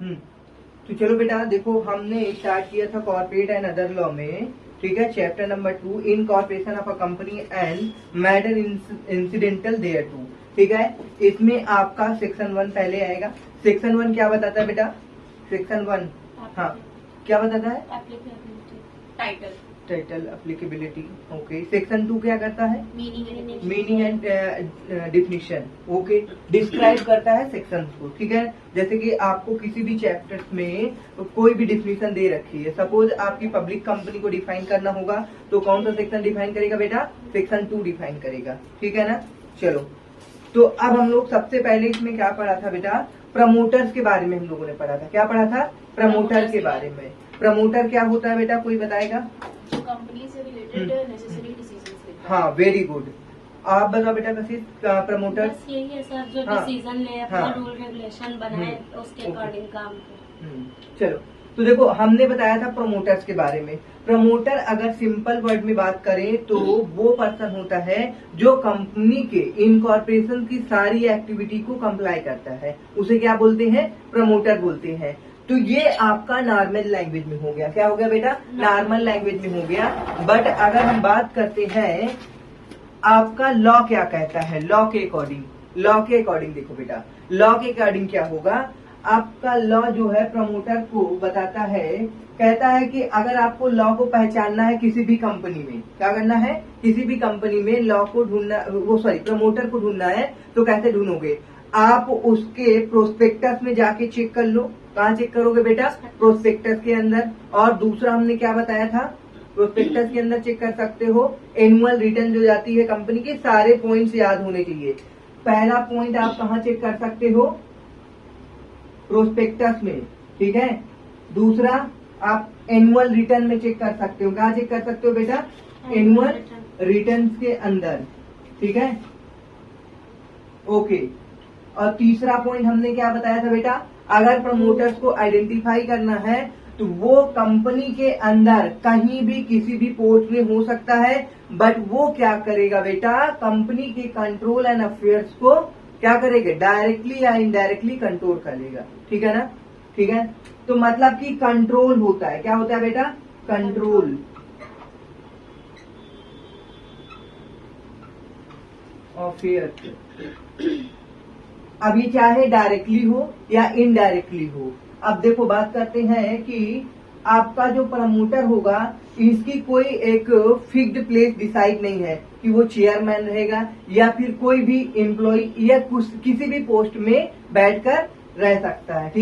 तो चलो बेटा देखो, हमने स्टार्ट किया था कॉर्पोरेट एंड अदर लॉ में, ठीक है, chapter number 2 incorporation of a company and matter incidental thereto, ठीक है। इसमें आपका सेक्शन 1 पहले आएगा। सेक्शन 1 क्या बताता है बेटा? सेक्शन 1 हाँ क्या बताता है? Title title applicability, okay. Section 2 क्या करता है? Meaning and definition, okay. Describe करता है सेक्शन को, ठीक है। जैसे कि आपको किसी भी चैप्टर में कोई भी डिफिनीशन दे रखी है, सपोज आपकी पब्लिक कंपनी को डिफाइन करना होगा, तो कौन सा सेक्शन डिफाइन करेगा बेटा? सेक्शन 2 डिफाइन करेगा, ठीक है ना। चलो, तो अब हम लोग सबसे पहले इसमें क्या पढ़ा था बेटा? प्रमोटर्स के बारे में हम लोगों ने पढ़ा था। क्या पढ़ा था? प्रमोटर के बारे में। प्रमोटर क्या होता है बेटा, कोई बताएगा? कंपनी से रिलेटेड नेसेसरी डिसीजंस लेता है। हाँ, वेरी गुड। आप बताओ बेटा कशिश, प्रमोटर? बस यही है सर, जो हाँ, डिसीजन ले, अपना रूल रेगुलेशन बनाए, उसके अकॉर्डिंग काम करे। चलो, तो देखो हमने बताया था प्रमोटर्स के बारे में। प्रमोटर अगर सिंपल वर्ड में बात करें तो वो पर्सन होता है जो कंपनी के इनकॉर्पोरेशन की सारी एक्टिविटी को कंप्लाई करता है, उसे क्या बोलते हैं? प्रमोटर बोलते हैं। तो ये आपका नॉर्मल लैंग्वेज में हो गया। क्या हो गया बेटा? नॉर्मल लैंग्वेज में हो गया। बट अगर हम बात करते हैं आपका लॉ क्या कहता है, लॉ के अकॉर्डिंग देखो बेटा, लॉ के अकॉर्डिंग क्या होगा? आपका लॉ जो है प्रमोटर को बताता है, कहता है कि अगर आपको लॉ को पहचानना है किसी भी कंपनी में, क्या करना है? किसी भी कंपनी में लॉ को ढूंढना, प्रमोटर को ढूंढना है, तो कैसे ढूंढोगे? आप उसके प्रोस्पेक्टस में जाके चेक कर लो। कहाँ चेक करोगे बेटा? प्रोस्पेक्टस के अंदर। और दूसरा हमने क्या बताया था? प्रोस्पेक्टस के अंदर चेक कर सकते हो। एनुअल रिटर्न जो जाती है कंपनी के, सारे पॉइंट्स याद होने चाहिए। पहला पॉइंट आप कहाँ चेक कर सकते हो? प्रोस्पेक्टस में, ठीक है। दूसरा आप एनुअल रिटर्न में चेक कर सकते हो। कहाँ चेक कर सकते हो बेटा? एनुअल रिटर्न के अंदर, ठीक है, ओके। और तीसरा पॉइंट हमने क्या बताया था बेटा? अगर प्रमोटर्स को आइडेंटिफाई करना है तो वो कंपनी के अंदर कहीं भी किसी भी पोस्ट में हो सकता है, बट वो क्या करेगा बेटा? कंपनी के कंट्रोल एंड अफेयर्स को क्या करेगा? डायरेक्टली या इनडायरेक्टली कंट्रोल करेगा, ठीक है ना। ठीक है, तो मतलब कि कंट्रोल होता है। क्या होता है बेटा? Control affairs. अभी चाहे डायरेक्टली हो या इनडायरेक्टली हो। अब देखो बात करते हैं कि आपका जो प्रमोटर होगा, इसकी कोई एक फिक्स्ड प्लेस डिसाइड नहीं है कि वो चेयरमैन रहेगा या फिर कोई भी एम्प्लॉय या किसी भी पोस्ट में बैठकर रह सकता है, ठीक।